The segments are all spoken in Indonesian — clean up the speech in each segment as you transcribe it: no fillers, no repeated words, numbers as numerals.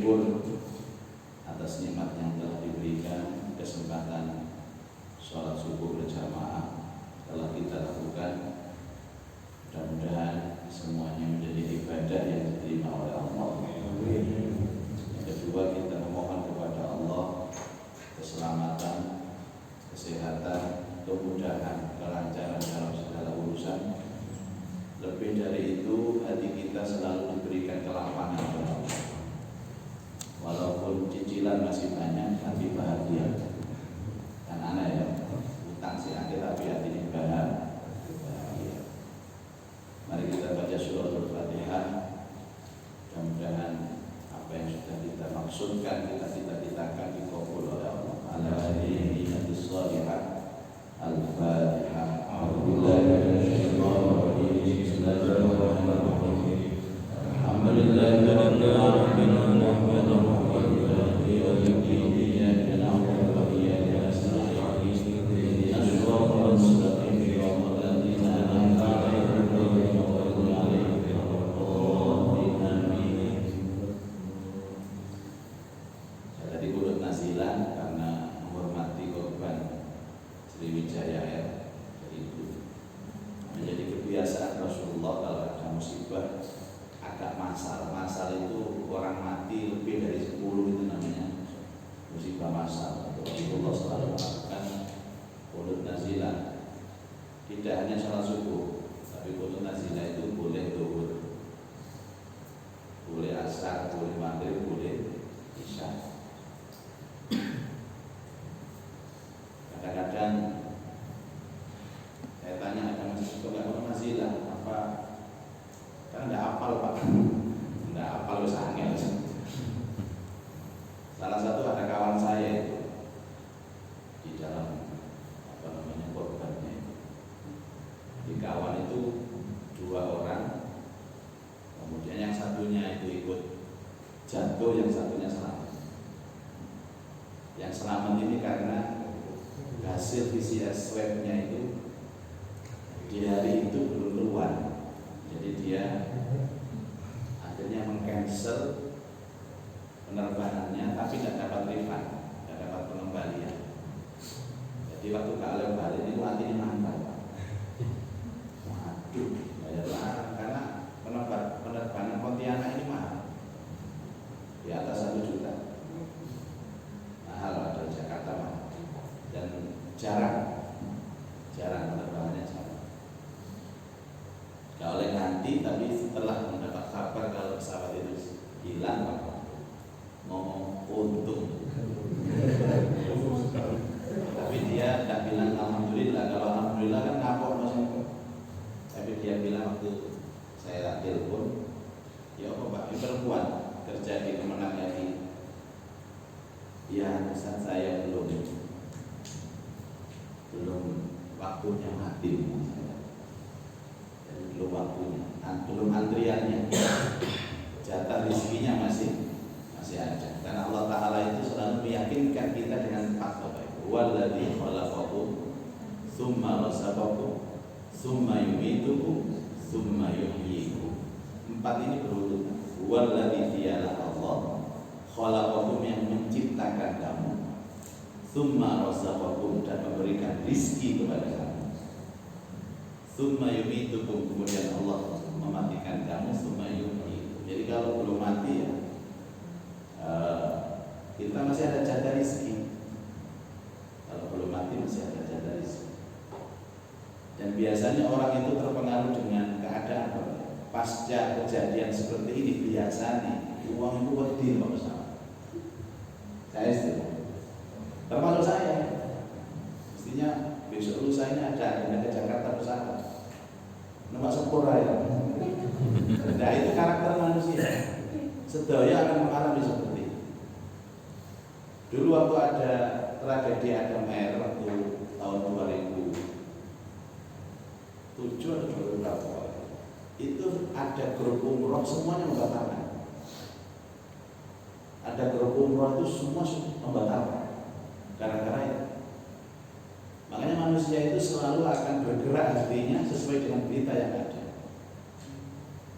bersyukur atas nikmat yang telah diberikan, kesempatan sholat subuh berjamaah telah kita lakukan. Mudah-mudahan semuanya menjadi ibadah yang diterima oleh Allah. Yang kedua, kita memohon kepada Allah keselamatan, kesehatan, kemudahan, kelancaran dalam segala urusan. Lebih dari itu, hati kita selalu diberikan kelapangan oleh Allah. Walaupun cicilan masih banyak, hati bahagia. Kan aneh ya, utang si akhir tapi hatinya bahagia. Mari kita baca surah Al-Fatihah. Mudah-mudahan apa yang sudah kita maksudkan, kita cita-citakan dikabul oleh Allah. Al-Fatihah. Al-Fatihah. Sriwijaya Air itu menjadi kebiasaan Rasulullah kalau ada musibah agak masal itu orang mati lebih dari 10 itu namanya musibah masal. Rasulullah selalu melakukan qunut nazilah, tidak hanya salat subuh, tapi qunut nazilah itu boleh zuhur, boleh asar, boleh maghrib, boleh isya. Kadang-kadang saya tanya ada masih suka nggak nazilah apa? Karena nggak hafal pak, nggak hafal usahanya. Salah satu ada kawan saya itu di dalam apa namanya korbannya. Di kawan itu 2 orang, kemudian yang satunya itu ikut jatuh, yang satunya selamat. Yang selamat ini karena hasil VCS swabnya itu di hari itu belum keluar, jadi dia akhirnya meng-cancel penerbangannya, tapi tidak dapat refund, tidak dapat pengembalian. Jadi waktu kalau balik itu artinya mantap. Waduh, bayarlah karena penerbangan Pontianak ini mahal, di atas 1 juta. Mahal ada Jakarta mahal. Dan jarang penerbangannya jarang. Gak oleh nanti, tapi setelah mendapat kabar kalau pesawat itu hilang, ngomong untung. Tapi dia tidak bilang alhamdulillah. Kalau alhamdulillah kan ngapok maksudnya. Tapi dia bilang waktu saya telepon, ya Pak, ini perempuan kerja di Kemenang RI. Ya, pesan saya belum waktunya mati, jadi belum waktunya, belum antriannya, jatah rezekinya masih ada. Karena Allah Ta'ala itu selalu meyakinkan kita dengan 4 baik. Walladzi khalaqakum tsumma razaqakum tsumma yumitukum tsumma yuhyikum. 4 ini berurutan. Walladzi dialah Allah khalaqakum yang menciptakan kamu, tsumma razaqakum dan memberikan rizki kepada kamu, tsumma yumitukum kemudian Allah mematikan kamu, tsumma yuhyikum. Jadi kalau belum mati ya kita masih ada jatah rizki. Kalau belum mati masih ada jatah rizki. Dan biasanya orang itu terpengaruh dengan keadaan pasca kejadian seperti ini. Biasanya uang itu wedi Pak Ustaz. Saya istilah termasuk saya, mestinya besok lusa ini ada ke Jakarta pesawat numpak sepura ya. Nah itu karakter manusia, sedaya akan mengalami seperti itu. Dulu waktu ada tragedi Adam Air waktu tahun 2007 atau 2000 berapa, itu ada grup umroh semuanya membatalkan. Ada grup umroh itu semua membatalkan gara-gara itu. Makanya manusia itu selalu akan bergerak hatinya sesuai dengan berita yang ada.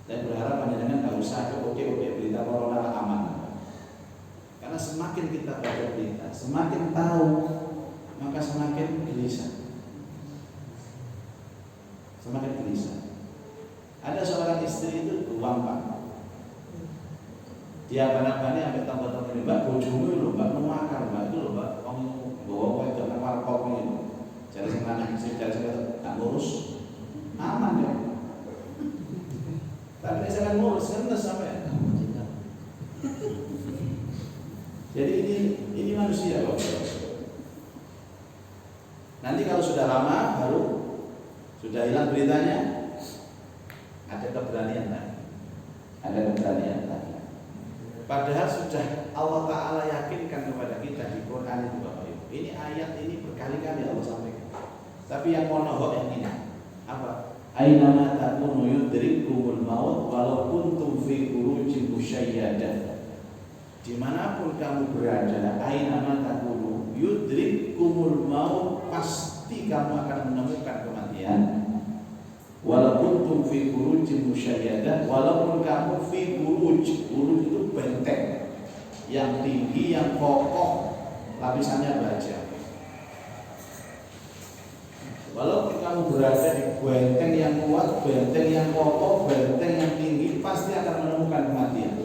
Dan berharap panjenengan nggak usah oke berita corona aman. Maka semakin kita baca berita, semakin tahu, maka semakin gelisah. Semakin gelisah. Ada seorang istri itu uang Pak. Dia bana-bani sampai tambah-tambah ini, Mbak bojomu lho, Mbak nuwakal, Mbak itu lho, Mbak wong bawa itu nang kok ini. Jadi sing lanang sing gak ngurus aman ya. Tapi saya kan ngurus kan sampai. Jadi ini manusia kok. Nanti kalau sudah lama baru sudah hilang beritanya, ada keberanian lagi. Ada keberanian lagi. Padahal sudah Allah Ta'ala yakinkan kepada kita di Quran itu Bapak Ibu. Ini ayat ini berkali-kali Allah sampaikan. Tapi yang monohok yang ini apa? Ainama takunu yudrikumul maut walau kuntum fi burujin musyayyadah. Dimanapun kamu berada, ainama takunu yudrikumul maut, pasti kamu akan menemukan kematian. Walaupun kuntum fi burujin musyayyadah, walaupun kamu fi buruj itu benteng yang tinggi, yang kokoh, lapisannya baja. Walaupun kamu berada di benteng yang kuat, benteng yang kokoh, benteng yang tinggi, pasti akan menemukan kematian.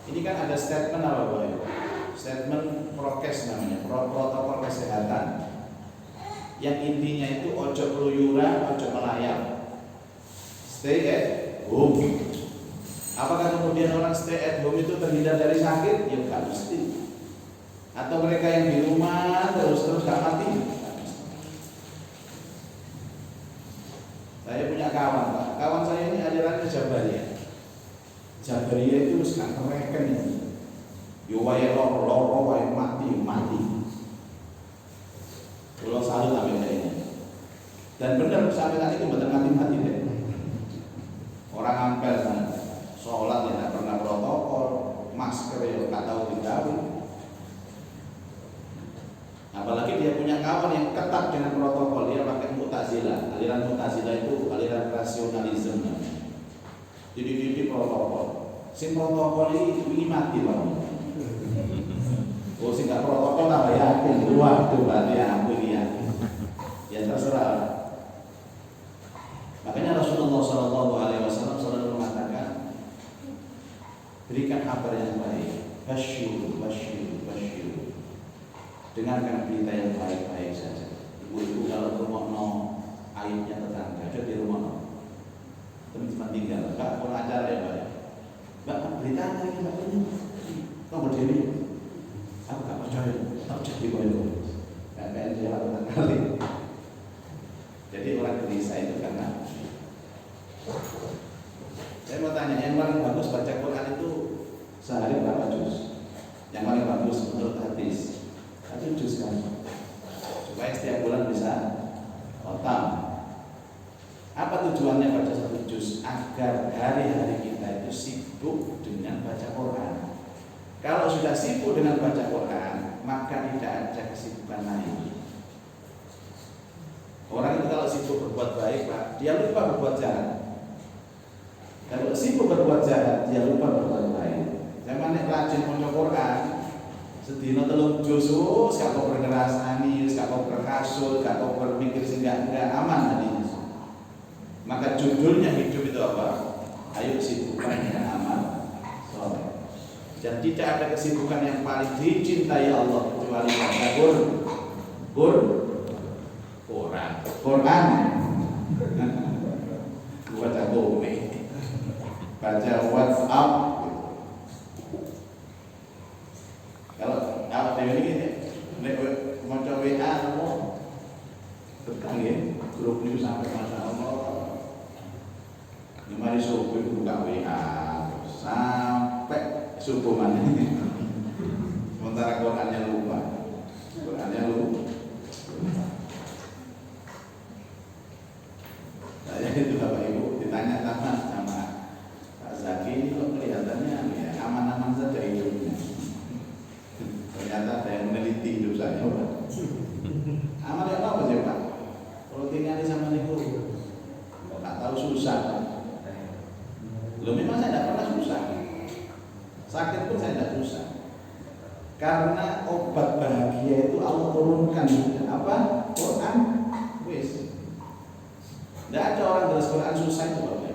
Ini kan ada statement apa Pak? Statement prokes namanya, protokol kesehatan. Yang intinya itu ojo keluyuran, ojo melayang. Stay at home. Apakah kemudian orang stay at home itu terhindar dari sakit? Ya nggak mesti. Atau mereka yang di rumah terus nggak mati? Saya punya kawan Pak. Kawan saya ini alirannya Jabariyah. Jabariyah itu harus nggak mereken ini. Yuwaya loro wae mati. Pulau salut sampai ini. Dan benar sampai tadi itu betul mati deh. Orang ampel sana, sholat ya tidak pernah protokol, masker ya nggak tahu ditaruh. Apalagi dia punya kawan yang ketat dengan protokol, dia pakai Mu'tazilah. Aliran Mu'tazilah itu aliran rasionalisme. Jadi protokol. Sing protokol ini mati banget. Oh sing nggak protokol tambah yakin, waduh berarti aku ini ya terserah. Makanya Rasulullah SAW selalu mengatakan, berikan kabar yang baik, basyiru. Dengarkan berita yang baik-baik saja. Ibu-ibu kalau rumah aibnya tetangga, ada di rumah teman-teman tinggal, Mbak mau acara ya Mbak? Mbak beritanya ini Mbak ini, kamu berdiri. Aku gak percaya, tak jadi bodoh. KPN dia lakukan kali. Jadi orang gelisah itu karena saya mau tanya, yang paling bagus baca Quran itu sehari berapa juz? Yang paling bagus menurut hadis 1 juz kan? Supaya setiap bulan bisa total. Apa tujuannya baca 1 juz? Agar hari-hari kita itu sibuk dengan baca Quran. Kalau sudah sibuk dengan baca Quran, maka tidak ada kesibukan lain. Orang itu kalau sibuk berbuat baik, Pak, dia lupa berbuat jahat. Kalau sibuk berbuat jahat, dia lupa berbuat baik. Zaman nek rajin maca Quran, sedina 3 juz, gak kok berngerasani, gak kok berkasut, gak kok berpikir sehingga enggak aman hatinya. Maka judulnya hidup itu apa? Ayo sibukkan dengan amal soleh. Dan tidak ada kesibukan yang paling dicintai Allah kecuali baca Quran. Baca komik, baca WhatsApp. Kalau dewe ini nek maca WA nopo tentang grup itu sampai Masya Allah. Mari subuh itu buka WA sampai subuh mana ini. Sementara Qurannya lupa. Saya itu Bapak Ibu ditanya sama Pak Zaki, ini kok kelihatannya ya, aman-aman saja hidupnya. Ternyata ada yang meneliti hidup saya. Aman ya apa sih Pak? Kalau tinggal di sama niku, kok tak tahu susah. Belum memang saya tidak pernah susah. Sakit pun saya tidak susah. Karena obat bahagia itu Allah turunkan apa? Quran. Wis. Tidak ada orang dari Quran susah itu Bapak.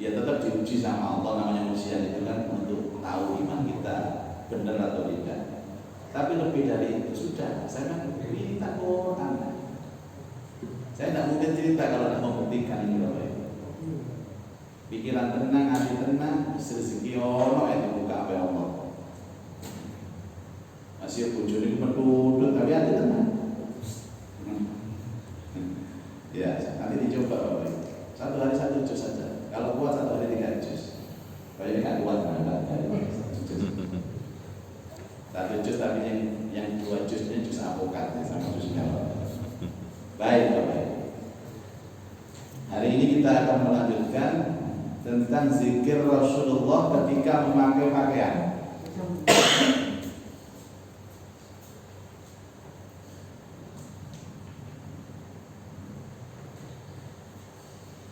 Ya tetap diuji sama Allah, namanya manusia itu kan untuk tahu iman kita benar atau tidak. Tapi lebih dari itu sudah, saya kan minta Quran. Saya tidak mungkin cerita kalau tidak membuktikan ini Bapak. Pikiran tenang, hati tenang, rezeki ono itu buka apa Allah. Masih bujuni penduduk tapi hati tenang. Ya, nanti dicoba Bapak. Satu hari 1 juz saja. Kalau kuat 1 hari 3 juz. Kalau ini kan kuat banget. 1 juz tapi yang 2 juznya juz avokat sama juz nyawa. Baik Bapak. Hari ini kita akan melanjutkan tentang zikir Rasulullah ketika memakai pakaian.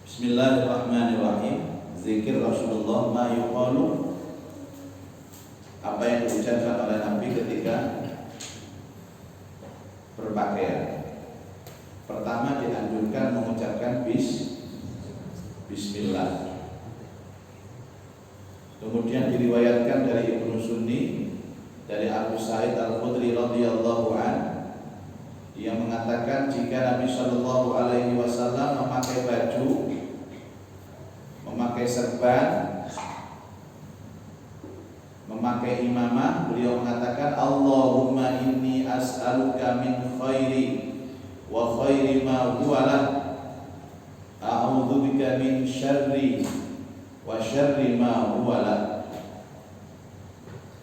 Bismillahirrahmanirrahim. Zikir Rasulullah ma yuqalu, apa yang diucapkan oleh Nabi ketika berpakaian. Pertama dianjurkan mengucapkan Bismillah. Kemudian diriwayatkan dari Ibnu Sunni dari Abu Sa'id Al-Khudri radhiyallahu an, dia mengatakan jika Nabi Shallallahu Alaihi Wasallam memakai baju, memakai serban, memakai imamah, beliau mengatakan Allahumma inni as'aluka min khairi wa khairi ma huwa lah, a'udzubika min syarri wa syarri ma huwa lah.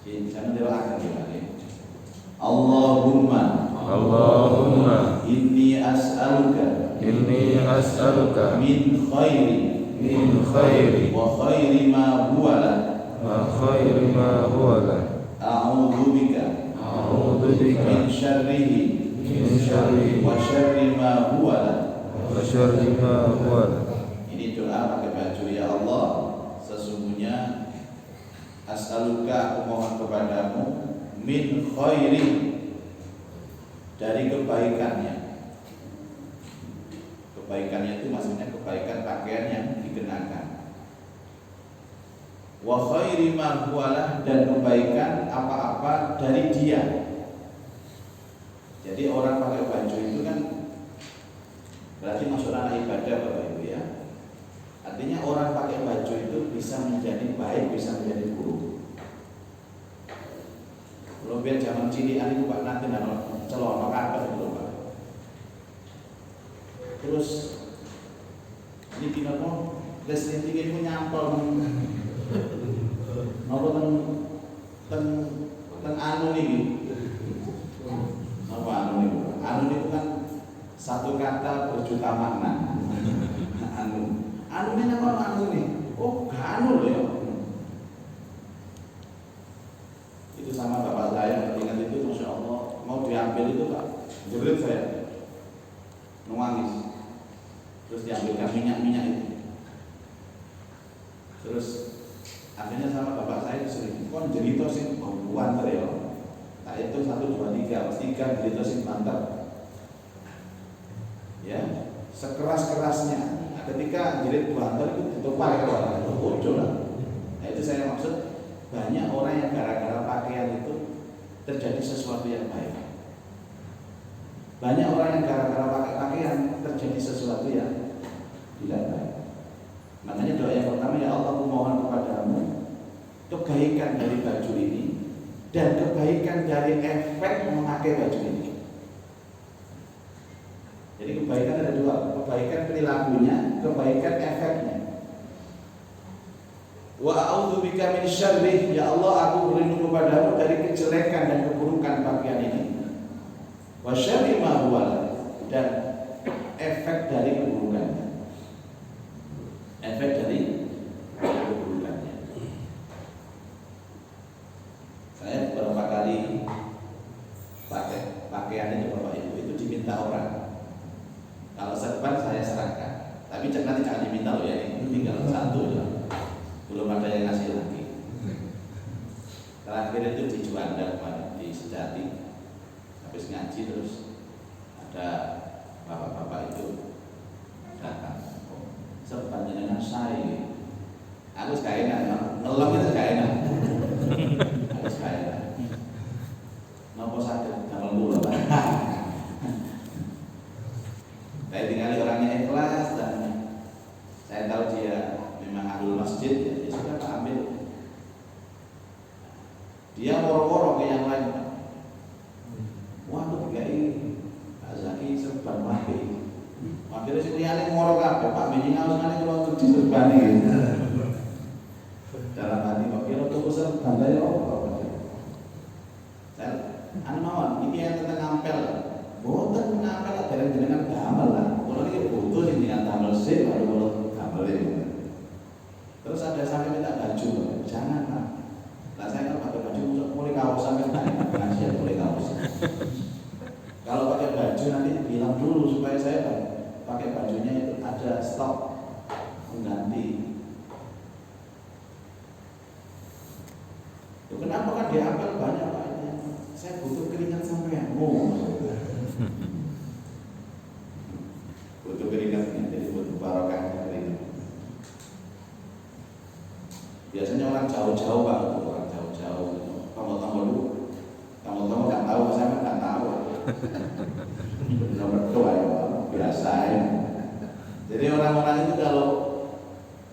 Jadi saya mendoakan kembali. Allahumma inni as'aluka min khairi wa khairi ma huwa lah, a'udzubika min syarrihi wa syarri ma huwa lah. Ini doa pakai baju. Ya Allah, sesungguhnya as'aluka, aku mohon kepadamu, min khairi, dari kebaikannya. Kebaikannya itu maksudnya kebaikan pakaian yang dikenakan. Wa khairi ma huwalah, dan kebaikan apa-apa dari dia. Jadi orang pakai baju itu kan berarti masuk ranah ibadah Bapak Ibu ya. Artinya orang pakai baju itu bisa menjadi baik, bisa menjadi buruk. Kalau biar zaman cilian itu Pak nanti nang celana kabeh itu Pak. Terus ini dinono wis tinggi ku nyantol napa ten anu niki. Apa anu niku? Anu niku kan satu kata berjuta makna. Anu ini apa anu nih? Oh, anu loh ya. Itu sama bapak saya ingat itu, masya Allah, mau diambil itu Pak, jerit saya, nangis. Terus diambilkan minyak itu. Terus akhirnya sama bapak saya sering, kon jerito sing buan ya. Nah itu 1, 2, 3, 3 jerito sing mantap. Ya, sekeras-kerasnya. Nah, ketika jerit buantar itu ditupai orang itu bodoh lah. Nah itu saya maksud, banyak orang yang gara-gara pakaian itu terjadi sesuatu yang baik. Banyak orang yang gara-gara pakai pakaian terjadi sesuatu yang tidak baik. Makanya doa yang pertama, ya Allah, aku mohon kepadamu kebaikan dari baju ini dan kebaikan dari efek memakai baju ini. Jadi kebaikan ada 2, kebaikan perilakunya, kebaikan efeknya. Wa a'udzubika min syarri, ya Allah, aku berlindung kepadamu dari kejelekan dan keburukan pakaian ini. Wa syarri ma huwa, dan efek dari keburukannya. Efek dari keburukannya. Saya beberapa kali pakai pakaian itu Bapak Ibu itu diminta orang. Kalau serban saya serahkan, tapi nanti jangan diminta loh ya, ini tinggal 1 ya. Belum ada yang ngasih lagi. Terakhir Kejati. Habis ngaji terus ada bapak-bapak itu datang. Serban jenengan saya. Aku gak enak, ngelem itu gak enak. Aku gak enak. Napa sakit damel kula, Pak. Saya tinggali orangnya ikhlas dan saya tahu dia memang ahlul masjid, ya sudah Pak ambil. Dia woro-woro ke yang lain. Waduh, kayak ini Pak Zaki serban mati. Akhirnya si liyane ngoro kabeh, Pak Minjing harus ngene kula untuk diserbani. Dalam hati kok kira tuku serban kaya apa? Saya anu mawon, iki yang tentang ampel. Boten ampel dereng jenengan damel lah. Kula niki butuh sing jenengan damel sik baru kula damel iki. Terus ada sampai minta baju, jangan Pak. Lah saya kalau pakai baju mulai kaos sampai ngaji mulai kaos. Kalau pakai baju nanti bilang dulu supaya saya pakai bajunya itu ada stok mengganti. Loh, kenapa kan diambil banyak Pak? Saya butuh keringat sampean. Butuh keringatnya, jadi butuh barokahnya keringat. Biasanya orang jauh-jauh Pak, orang jauh-jauh. Kamu dulu. Kamu nggak tahu, saya kan nggak tahu. Nomor 2 ya, biasa ya. Jadi orang-orang itu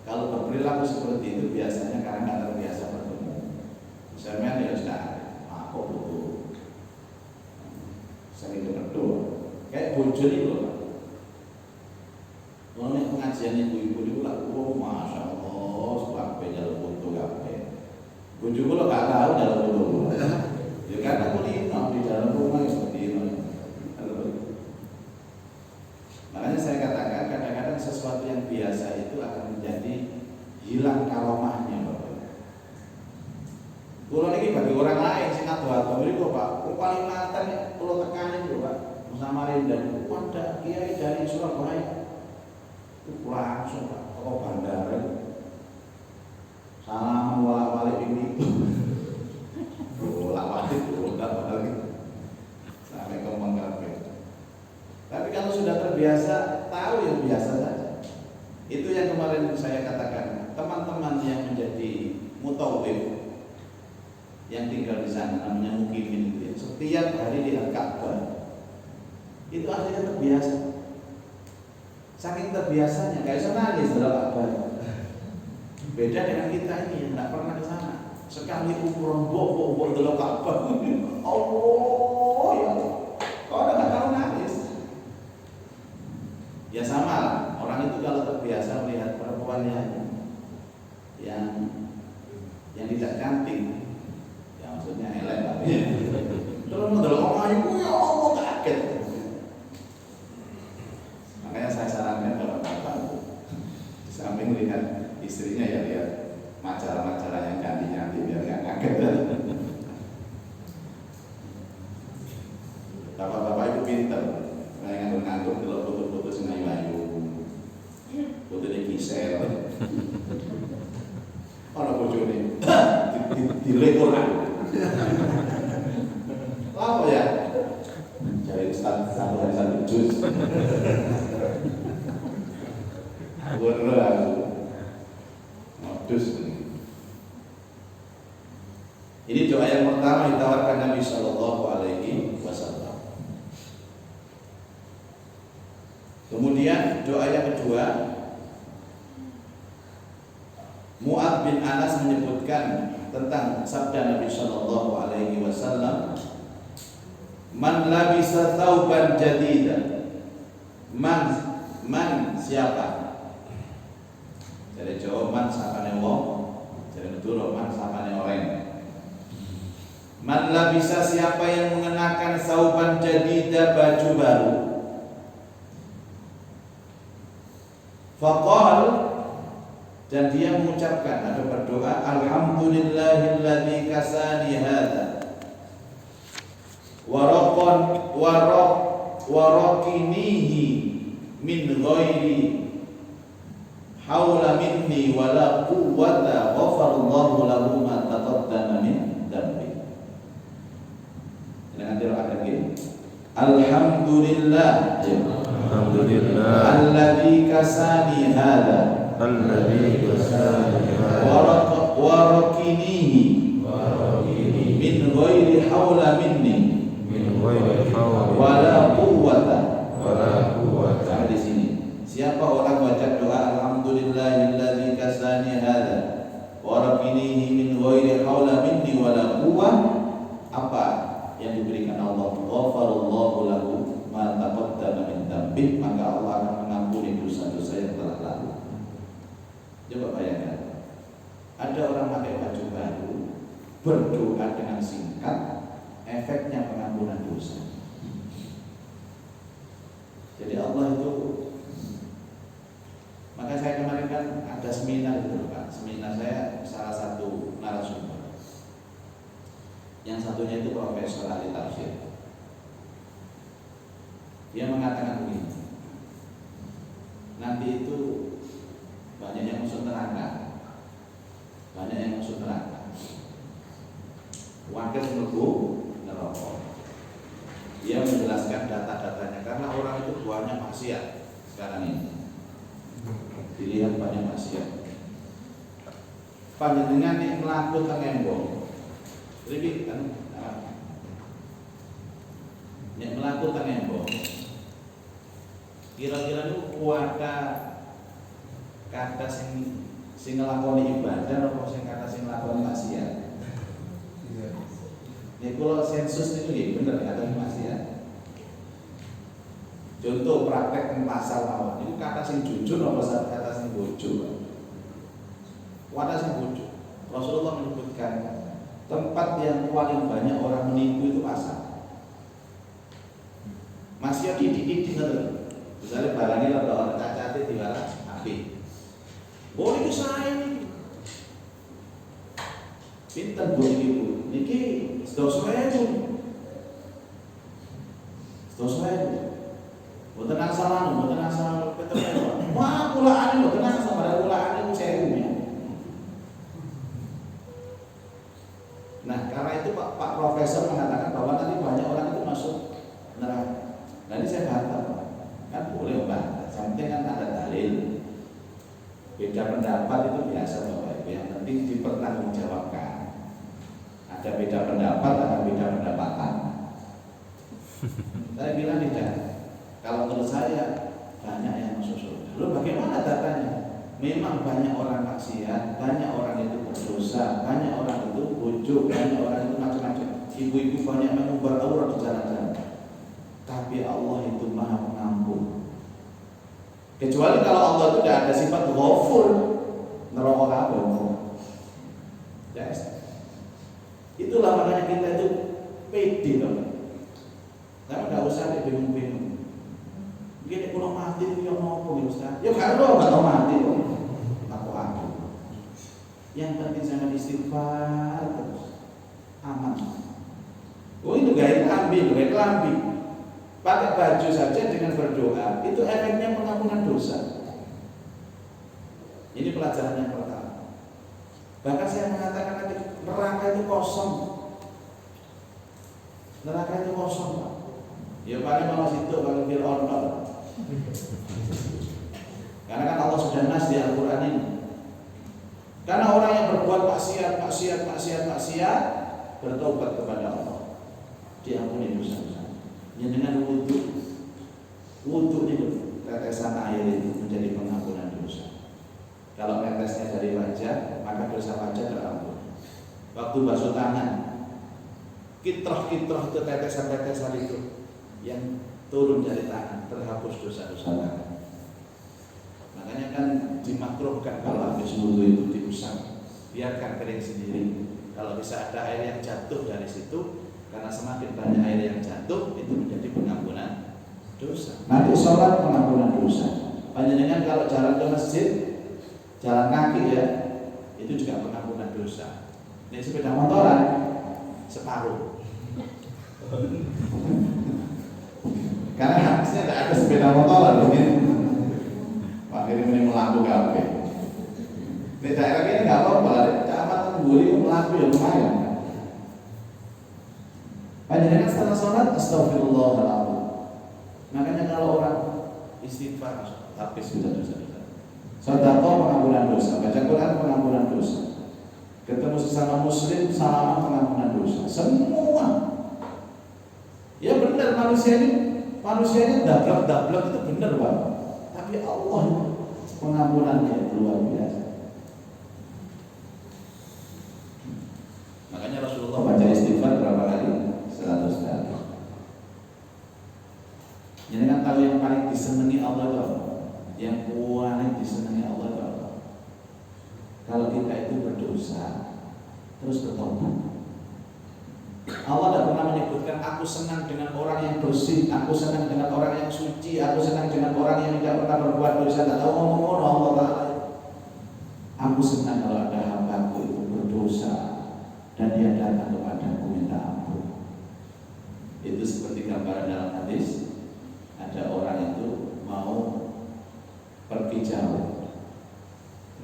kalau berperilaku seperti itu biasanya karena nggak terbiasa bertemu. Misalnya dia sudah, aku butuh sering berdoa. Kayak bujur itu loh. Kalau pengajian ibu-ibu itu lah, masya Allah, sebabnya jalan butuh kafe. Bujur lo nggak tahu jalan butuh. Ya karena kulino di dalam rumah seperti itu. Makanya saya katakan kadang-kadang sesuatu yang biasa itu akan menjadi hilang karomahnya, Bapak. Kulo niki bagi orang lain sing ado-ado mriku, Pak. Kalimantan kulo tekanin lho, Pak. Samarinda ada kiai dari Surabaya. Itu langsung Pak, ke bandara. Salam wala-wali ini. Wala-wali itu udah sampai ke Manggabe. Tapi kalau sudah terbiasa, tahu yang biasa saja. Itu yang kemarin saya katakan, teman-teman yang menjadi mutawif yang tinggal di sana namanya mukimin itu, setiap hari di Al-Ka'bah itu akhirnya terbiasa. Saking terbiasanya, kayak bisa nangis dalam Ka'bah. Beda dengan kita ini yang tidak pernah ke sana. Sekali umroh bok dalam Ka'bah, Allah ya Allah, kau udah nggak tahu nangis. Ya sama lah, orang itu kalau terbiasa melihat perempuannya yang tidak cantik, ya maksudnya elek lah ya. Terus modal orang itu ya Allah kaget. Makanya saya sarankan kalau bapak di samping lihat istrinya ya lihat majalah-majalah yang cantik-cantik biar nggak kaget. Bapak-bapak itu pinter. Saya ngantuk kalau foto-foto sengayu-ayu, foto di kisel, orang bojone direkoran, apa ya? Cari satu hari satu juz, aku modus. Ini doa yang pertama ditawarkan Nabi Shallallahu Alaihi Wasallam. Kemudian doa yang kedua, Mu'adz bin Anas menyebutkan tentang sabda Nabi Shallallahu Alaihi Wasallam, man labisa thawban jadidan, man siapa? Jadi jawab man sapane wong, jadi betul man sapane orang. Man labisa siapa yang mengenakan thawban jadidan, baju baru. Faqal, dan dia mengucapkan atau berdoa, alhamdulillahilladzi kasani hadza warakinihi min ghairi haula minni wala quwwata ghafarallahu lahu ma taqaddama min dhanbi. Dengan tirokan gini. Alhamdulillah. Alhamdulillah. Alladzi kasani hada. Alladzi kasani hada. Warakinihi. Min ghairi haula minni. Min ghairi hawla Wala quwwata. wala quwwata. Sampai di sini. Siapa orang baca doa Alhamdulillahilladzi kasani hada warakinihi min ghairi haula minni wala quwwah, apa yang diberikan Allah? Ghafarallahu lahu ma taqaddama min dzambih, maka Allah akan mengampuni dosa-dosa yang telah lalu. Coba bayangkan, ada orang pakai baju baru berdoa dengan singkat, efeknya pengampunan dosa. Jadi Allah itu, maka saya kemarin kan ada seminar itu Pak. Seminar saya salah satu narasumber. Yang satunya itu profesor ahli tafsir. Dia mengatakan begini, nanti itu banyak yang masuk neraka, banyak yang masuk neraka, wakil menunggu neraka. Dia menjelaskan data-datanya karena orang itu banyak maksiat sekarang ini. Dilihat banyak maksiat. Panjenengan yang melakukan embong, jadi kan yang melakukan embong, kira-kira itu kuota kata sing ngelakoni ibadah atau sing kata sing ngelakoni maksiat. Ya kalau sensus itu ya bener kata maksiat. Contoh praktek yang pasar mawon itu kata sing jujur atau kata sing bojo. Kata sing bojo. Rasulullah menyebutkan tempat yang paling banyak orang menipu itu pasar. Maksiat didik-didik ngoten. Misalnya barangnya ada orang cacate diwaras api. Oh ini saya ini. Pinten bu ibu, niki sedos itu. Mboten asal ketemu. Wah, kulaane mboten asal sama kulaane sewu ya. Nah, karena itu Pak Profesor mengatakan bahwa nanti banyak orang itu masuk neraka. Nah, ini saya bantah, kan boleh bantah. Sampai kan ada dalil. Beda pendapat itu biasa Bapak Ibu, yang penting dipertanggungjawabkan. Ada beda pendapat, ada beda pendapatan. Saya bilang tidak. Kalau menurut saya banyak yang masuk surga. Lalu bagaimana datanya? Memang banyak orang maksiat, banyak orang itu berdosa, banyak orang itu bujuk, banyak orang itu macam-macam. Ibu-ibu banyak mengubah aurat di jalan-jalan. Tapi Allah itu Maha Pengampun. Kecuali kalau Allah itu tidak ada sifat ghafur, neraka kabeh. Yes. Itulah makanya kita itu pede banget. Karena nggak usah bingung-bingung. Gini kalau mati itu yang mau ya Ustaz. Ya kalau nggak tahu mati kok. Aku. Yang penting jangan istighfar terus. Aman. Oh itu gaya kelambi. Pakai baju saja dengan berdoa itu efeknya pengampunan dosa. Ini pelajaran yang pertama. Bahkan saya mengatakan nanti neraka itu kosong. Neraka itu kosong Pak. Ya paling malah situ kalau Fir'aun. Karena kan Allah sudah nas di Al-Quran ini. Karena orang yang berbuat maksiat bertobat kepada Allah, diampuni dosa-dosa. Ya dengan wudhu itu tetesan air itu menjadi pengampunan dosa. Kalau tetesnya dari wajah, maka dosa wajah terampuni. Waktu basuh tangan, kitrah itu tetesan itu yang turun dari tangan terhapus dosa-dosa tangan. Makanya kan dimakruhkan kalau habis wudhu itu diusap, biarkan kering sendiri. Kalau bisa ada air yang jatuh dari situ, karena semakin banyak air yang jatuh itu menjadi pengampunan dosa. Nanti sholat pengampunan dosa. Panjenengan kalau jalan ke masjid, jalan kaki ya, itu juga pengampunan dosa. Ini sepeda motoran separuh. Karena habisnya tidak ada sepeda motoran begini. Pak ini melaku kafe. Di daerah ini nggak apa-apa, kecamatan Buli melaku ya lumayan. Panjenengan setelah sholat astagfirullahaladzim. Makanya kalau orang istighfar habis sudah dosa-dosa. Sedekah pengampunan dosa, baca Quran pengampunan dosa. Ketemu sesama muslim salaman pengampunan dosa. Semua. Ya benar manusia ini dablek itu benar Pak. Tapi Allah pengampunannya luar biasa. Makanya Rasulullah baca istighfar berapa kali? 100 kali. Jadi kan tahu yang paling disenangi Allah itu apa? Yang paling disenangi Allah itu apa? Kalau kita itu berdosa terus bertobat. Allah tidak pernah menyebutkan aku senang dengan orang yang bersih, aku senang dengan orang yang suci, aku senang dengan orang yang tidak pernah berbuat dosa. Tak tahu ngomong Allah Ta'ala. Aku senang kalau ada hambaku itu berdosa dan dia datang kepadaku minta ampun. Itu seperti gambaran dalam hadis. Ada orang itu mau pergi jauh,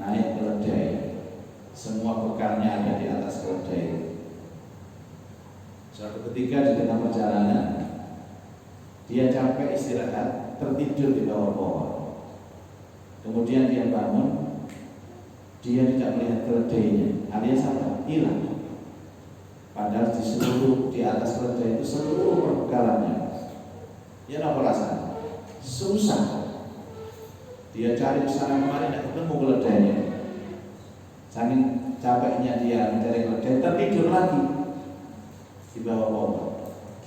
naik keledai, semua bekalnya ada di atas keledai. Suatu ketika di tengah perjalanan dia capek istirahat, tertidur di bawah pohon. Kemudian dia bangun, dia tidak melihat keledainya, alias apa? Hilang. Padahal di atas keledai itu seluruh perbekalannya. Dia apa rasanya? Susah. Dia cari kesana kemari tidak ketemu keledainya. Saking capeknya dia mencari keledai, tertidur lagi di bawah pohon.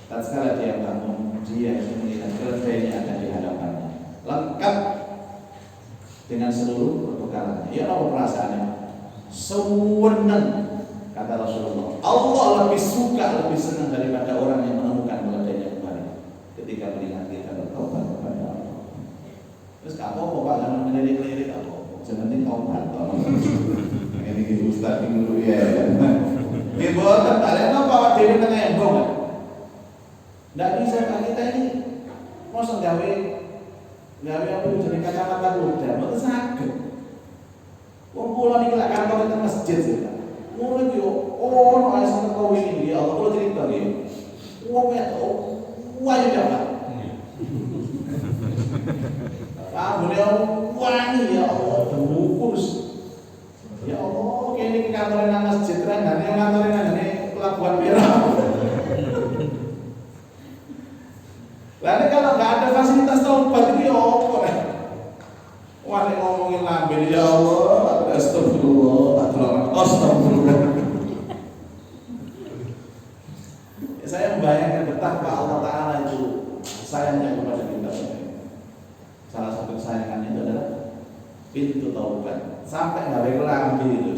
Tatkala dia bangun, dia melihat keledainya ada di hadapannya, lengkap dengan seluruh perbekalannya. Ia apa perasaannya? Senang, kata Rasulullah. Allah lebih suka, lebih senang daripada orang yang menemukan keledainya kembali ketika melihat kita bertobat kepada Allah. Terus kamu Pak jangan melirik-lirik apa? Jangan taubat. Ini di Ustaz dulu ya. Ibu kalian apa awak dhewe tengah embong? Ndak bisa Pak, kita ini mosok gawe apa jadi kacamata kuda, mboten saged. Wong kula niki lak kantor teng masjid ya. Ngono iki ono ae sing teko wingi ya Allah kula cerita nggih. Wong wedok wayu ya Pak. Beliau wangi ya Allah, kurus. Ya Allah, kene iki kantore nang masjid kan, dene kantore nang Pelabuhan Merak. Lalu kalau nggak ada fasilitas taubat itu ya apa? Wah, nek ngomongin lambe ya Allah, astagfirullah, astagfirullah. Ya, saya membayangkan betapa Allah Ta'ala itu sayangnya kepada kita. Salah satu kesayangannya itu adalah pintu taubat sampai nggak boleh lambe itu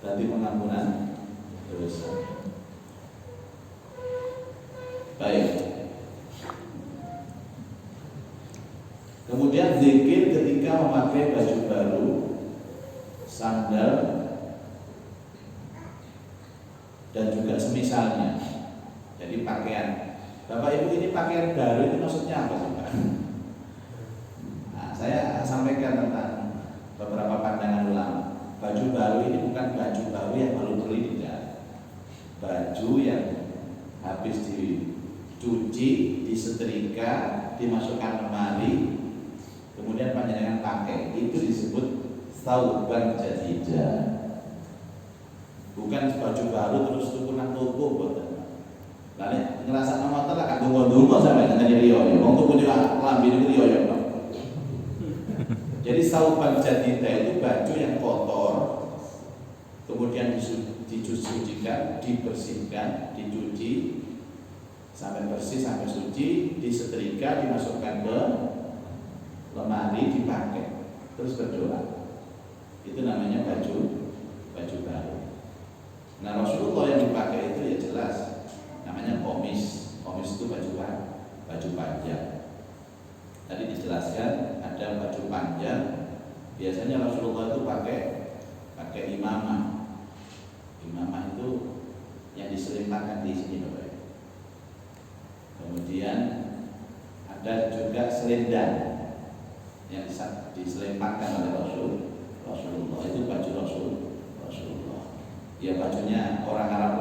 berarti pengampunan dosa. Baik. Kemudian zikir ketika memakai baju baru, sandal dan juga semisalnya. Jadi pakaian. Bapak Ibu, ini pakaian baru itu maksudnya apa sih Pak? Nah, saya sampaikan tentang beberapa pandangan ulama. Baju baru ini bukan baju baru yang baru beli, tidak. Baju yang habis dicuci, disetrika, dimasukkan lemari, kemudian panjenengan pakai, itu disebut tsauban jadidah. Bukan baju baru terus tuku nang toko boten. Lah nek ngrasakno motor lah kanggo ndonga sampeyan nang riyo ya. Wong tuku lambe niku riyo ya. Jadi tsauban jadidah itu baju yang kotor, kemudian disucikan, dibersihkan, dicuci sampai bersih, sampai suci, disetrika, dimasukkan ke lemari, dipakai, terus berdoa. Itu namanya baju baru. Nah, Rasulullah yang dipakai itu ya jelas namanya komis. Komis itu baju panjang. Tadi dijelaskan ada baju panjang. Biasanya Rasulullah itu pakai imamah. Imamah itu yang diselimpahkan di sini Bapak. Kemudian ada juga selendang yang diselimpahkan oleh Rasulullah. Itu baju Rasulullah. Ya bajunya orang Arab.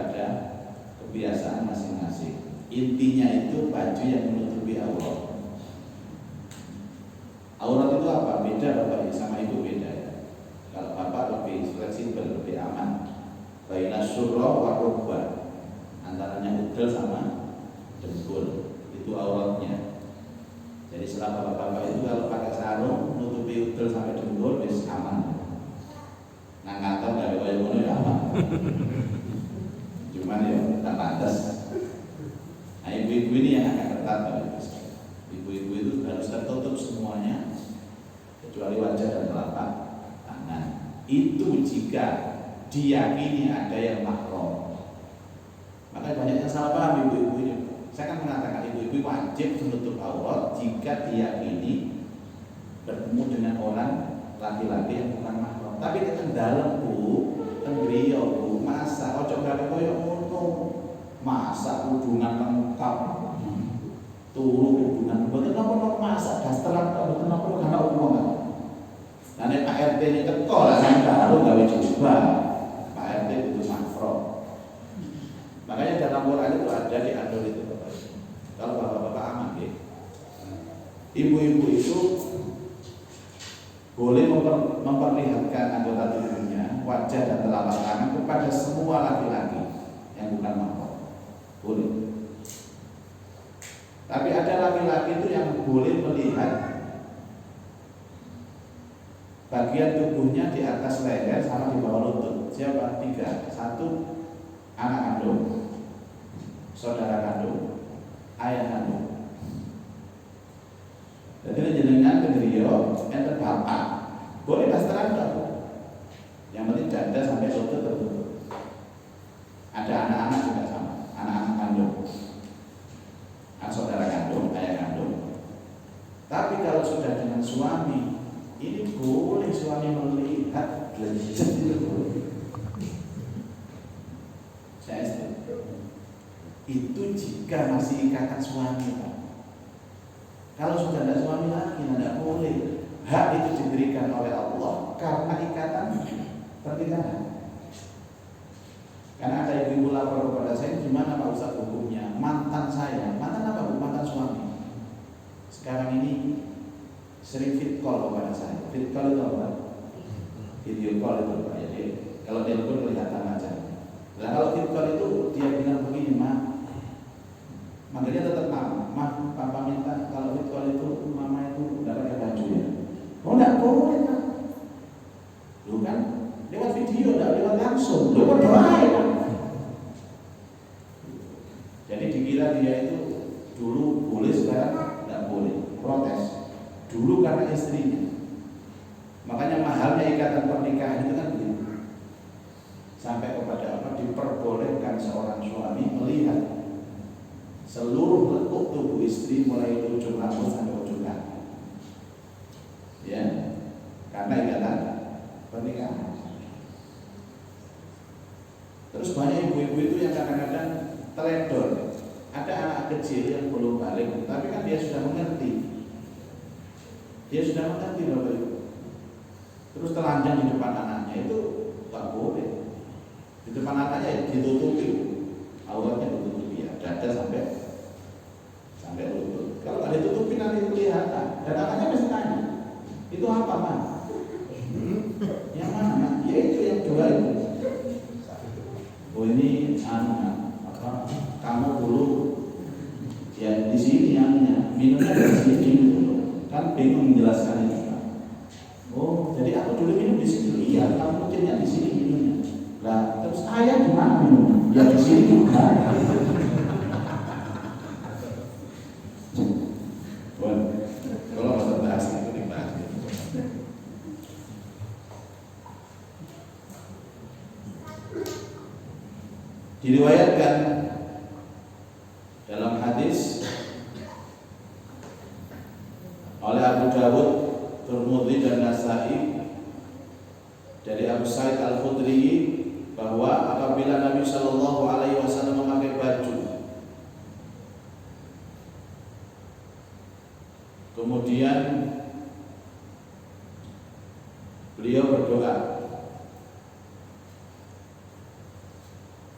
pada kebiasaan masing-masing. Intinya itu baju yang menutupi aurat. Aurat itu apa? Beda Bapak sama Ibu beda ya. Kalau Bapak lebih fleksibel, lebih aman. Baina surra wa rukba. Antaranya udel sama dengkul. Itu auratnya. Jadi selama Bapak itu kalau pakai sarung nutupi udel sampai dengkul wis aman. Nang kantor gawe koyo ngono ya aman. Cuman ya tak pantas. Nah, ibu-ibu ini yang agak ketat Bapak. Ibu-ibu itu harus tertutup semuanya kecuali wajah dan telapak tangan. Itu jika diyakini ada yang mahram. Makanya banyak yang salah paham ibu-ibu ini. Saya kan mengatakan ibu-ibu wajib menutup aurat jika diyakini bertemu dengan orang laki-laki yang bukan mahram. Tapi kan dalam Bu, griya Bu, masa ojo gawe koyo ngono. Masa hubungan lengkap. Turu hubungan mboten napa masa dasteran mboten napa karena omongan. Nah nek Pak RT ini teko lah kan karo gawe coba. Pak RT itu mahram. Makanya dalam Quran itu ada diatur itu Bapak. Kalau bapak-bapak aman ya. Ibu-ibu itu boleh memperlihatkan anggota tubuhnya, wajah dan telapak tangan kepada semua laki-laki yang bukan mahram. Boleh. Tapi ada laki-laki itu yang boleh melihat bagian tubuhnya di atas leher sama di bawah lutut. Siapa? 3. 1 anak kandung, saudara kandung, ayah kandung. Jadi jenengan kedrio enten bapak. Boleh dasteran dong. Yang penting dada sampai lutut tertutup. Ada anak-anak juga sama, anak-anak kandung. Saudara kandung, ayah kandung. Tapi kalau sudah dengan suami, ini boleh suami melihat gadget itu boleh. Saya setuju. Itu jika masih ikatan suami Pak. Kalau sudah ada suami lagi, tidak boleh. Hak itu diberikan oleh Allah karena ikatan pernikahan. Karena ada ibu lapor kepada saya, gimana Pak Ustaz hukumnya? Mantan saya, mantan apa Bu? Mantan suami. Sekarang ini sering fit call kepada saya. Fit call itu apa? Video call itu Pak. Jadi kalau telepon kelihatan aja. Nah kalau fit call itu dia bilang begini, makanya tetap papa minta kalau fit call itu mama itu udah pakai baju ya. Oh enggak boleh Pak. Lu kan lewat video, enggak lewat langsung. Lu berdoa ya. Jadi dikira dia itu dulu boleh, sekarang enggak boleh. Protes. Dulu karena istrinya. Makanya mahalnya ikatan pernikahan itu kan begitu. Sampai kepada apa? Diperbolehkan seorang suami melihat seluruh lekuk tubuh istri mulai ujung rambut sampai ujung kaki. Ya. Karena ikatan pernikahan. Terus banyak ibu-ibu itu yang kadang-kadang teledor. Ada anak kecil yang belum balik, tapi kan dia sudah mengerti. Dia sudah mengerti Bapak Ibu. Terus telanjang di depan anaknya itu tak boleh. Di depan anaknya ditutupi, auratnya ditutupi ya, dada sampai lutut. Kalau nggak ditutupi nanti kelihatan. Dan anaknya mesti tanya, itu apa Man? Yang mana? Ya itu yang dua itu. Oh ini kamu dulu ya di sini anunya minumnya di sini dulu. Kan bingung menjelaskan itu Pak. Oh jadi aku dulu minum di sini. Iya kamu mungkinnya di sini minumnya. Lah terus ayah di mana minumnya? Ya di sini juga. Kalau mau terbahas itu dibahas. Diriwayatkan dalam hadis oleh Abu Dawud, Tirmidzi dan Nasa'i dari Abu Sa'id Al-Khudri bahwa apabila Nabi Shallallahu Alaihi Wasallam memakai baju, kemudian beliau berdoa,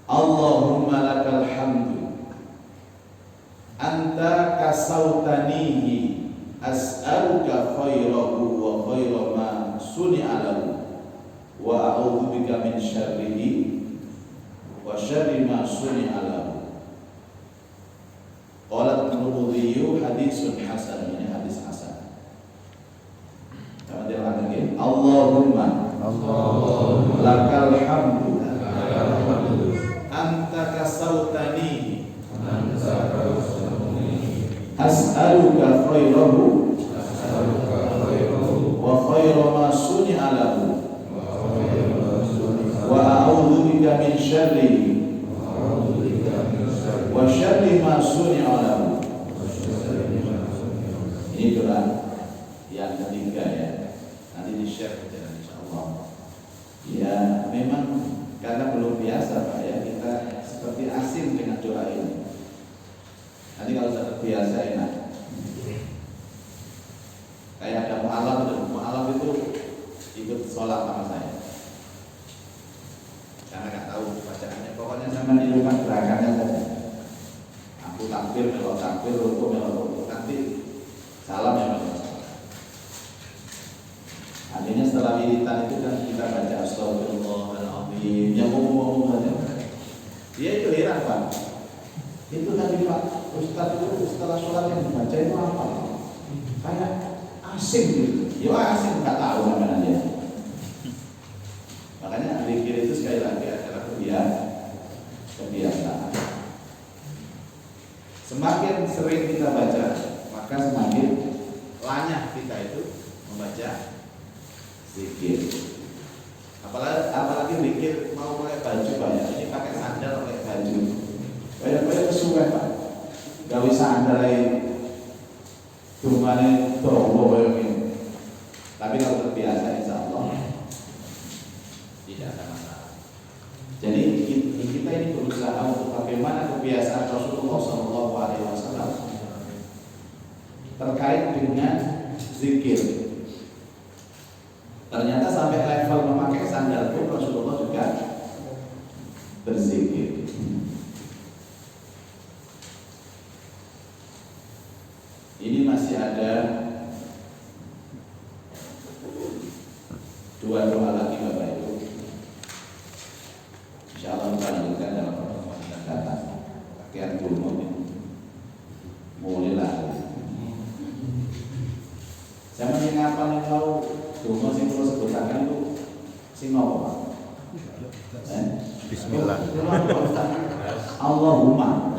Allah Allahumma lakal hamdu anta kasautanihi as'aluka khairahu wa khaira ma suni'a lahu wa a'udzu bika min syarrihi wa syarri ma suni'a lahu. Qala Tirmidzi hadisun hasan, ini hadis hasan. Kemudian lagi Allahumma lakal hamdu anta kasautani as'aluka khairahu wa khaira ma suni'a lahu wa a'udzu bika min syarrihi wa syarri ma suni'a lahu. Ini doa yang ketiga ya. Nanti di-share saja insyaallah. Ya, memang karena belum biasa Pak ya, kita seperti asing dengan doa ini. Nanti kalau sudah terbiasa enak. Kayak ada mu'alaf itu ikut sholat sama saya. Karena nggak tahu bacaannya, pokoknya sama di rumah gerakannya saja. Aku takbir, kalau takbir, rukuk, nanti salam ya Pak. Artinya setelah wiritan itu kan kita baca astagfirullahaladzim, yang ngomong saja. Dia itu heran Pak. Itu tadi Pak Ustadz itu setelah sholat yang dibaca itu apa? Kayak asing gitu. Ya asing, nggak tahu namanya dia. Makanya zikir itu sekali lagi adalah kebiasaan. Semakin sering kita baca, maka semakin lanyah kita itu membaca zikir. Apalagi zikir mau pakai baju Pak ya. Ini pakai sandal, pakai baju. Kayak kesuwen Pak. Gawe sandal dumane trowo kayak gini. Tapi kalau terbiasa insyaallah tidak ada masalah. Jadi kita ini berusaha untuk bagaimana kebiasaan Rasulullah SAW terkait dengan zikir. Ternyata sampai level memakai sandal pun Rasulullah juga berzikir. Ini masih ada dua doa lagi Bapak Ibu. Insyaallah kita lanjutkan dalam pertemuan yang akan datang. Pakaian dulu mulailah. Saya mengapa nih kau dulu sing kula sebutaken itu sing napa Pak? Bismillah. Allahumma.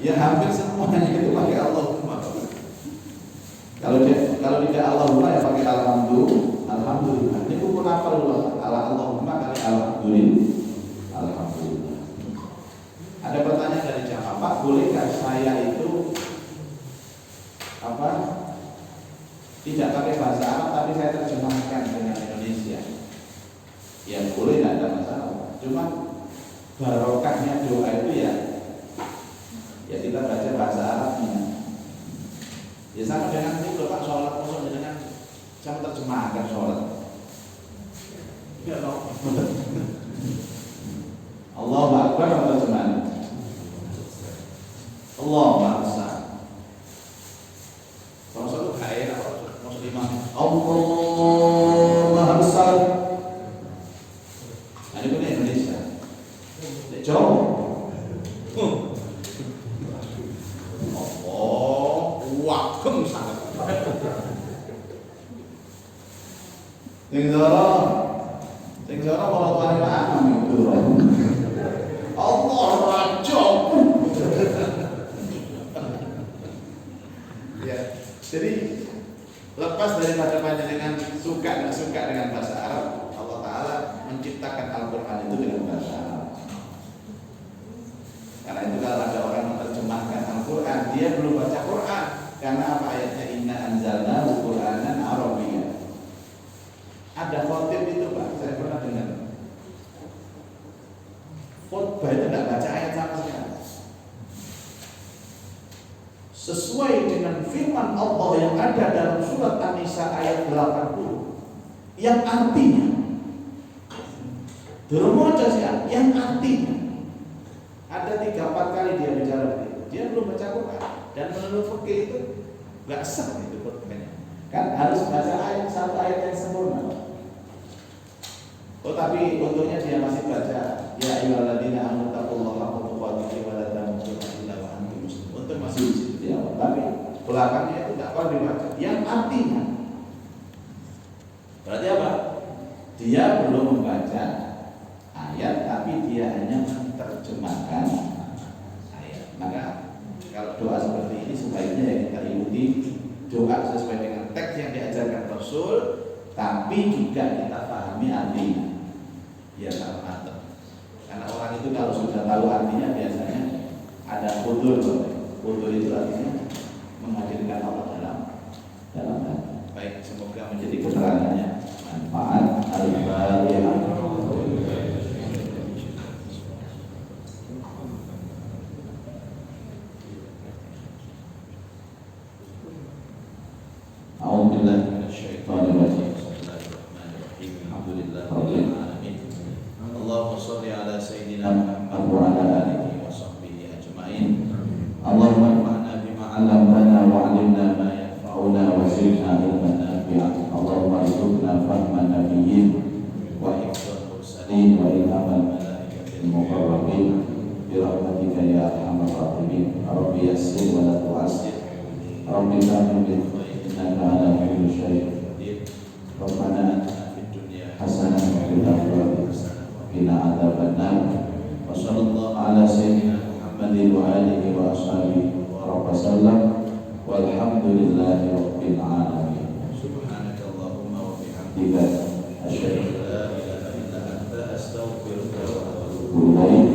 Ya hampir semuanya itu pakai Allahumma. Kalau tidak Allahumma ya pakai alhamdulillah. Ini pun apa dulu? Allahumma kali alhamdulillah. Ada pertanyaan dari jamaah, Pak, bolehkah saya itu tidak pakai bahasa Arab tapi saya terjemahkan dengan Indonesia? Ya boleh, tidak ada masalah. Cuma barokahnya doa itu ya kita baca bahasa Arabnya. Ya sama dengan itu Pak, sholat kosong dengan saya terjemahkan sholat. Ya Allah. Allahu Akbar atau terjemahan? Allahu Akbar. Kalau satu kaya maksud imam Allahu Akbar. Ini pun Indonesia. Jauh. Wakem sangat. Sing zara kalau tuane paham itu. Allah raja. Ya, jadi lepas daripada panjenengan suka nggak suka dengan bahasa Arab, Allah Taala menciptakan Al-Quran itu dengan bahasa Arab. Karena itu kalau ada orang menerjemahkan Al-Quran, dia belum baca Quran. Karena apa ayatnya? Inna anzalnahu Qur'anan Arabiyyan. Ada khotib itu Pak, saya pernah dengar. Khotbah itu tidak baca ayat sama sekali. Sesuai dengan firman Allah yang ada dalam surat An-Nisa ayat 80. yang artinya durung maca sih, yang artinya ada 3-4 kali dia bicara begitu. Dia belum baca Quran dan menurut fikih itu nggak sah itu khutbahnya. Kan harus baca ayat satu ayat yang sempurna. Oh tapi untungnya dia masih baca ya ayyuhalladzina amanu taqullaha haqqa tuqatih wa la tamutunna illa wa antum muslimun. Untung masih di situ di awal. Tapi belakangnya itu tidak perlu dibaca. Yang artinya berarti apa? Dia belum membaca ayat tapi dia hanya menerjemahkan ayat. Maka kalau doa seperti ini sebaiknya ya kita ikuti doa sesuai dengan teks yang diajarkan Rasul, tapi juga kita pahami artinya. Ya kalau mantap. Karena orang itu kalau sudah tahu artinya biasanya ada futur. Futur itu artinya menghadirkan Allah dalam hati. Baik, semoga menjadi keterangannya manfaat. Al-Fatihah. A'udzubillahi minasyaitonir rajim. Bismillahirrahmanirrahim. Alhamdulillahirabbil alamin. Allahumma shalli ala sayyidina Muhammad wa ala alihi wa sahbihi ajmain. Allahumma anfa'na bima 'allamtana wa 'allimna ma yanfa'una wa zidna ilman nafi'an. Allahumma arzuqna fahman nabiyyin wa hifdzal mursalin wa ilhamal malaikatil muqarrabin bi rahmatika ya arhamar rahimin. Rabbi yassir wa la tu'assir. Rabbi fahmi bil innaka ala kulli syai'in qadir. Rabbana atina fid dunya hasanah wa fil akhirati hasanah wa qina adzabannar. Wa sallallahu ala sayyidina Muhammadin wa alihi wa ashabihi wa sallam. Walhamdulillahi rabbil alamin. Subhanakallahumma wa bihamdika asyhadu an la ilaha illa anta astaghfiruka wa atubu ilaik.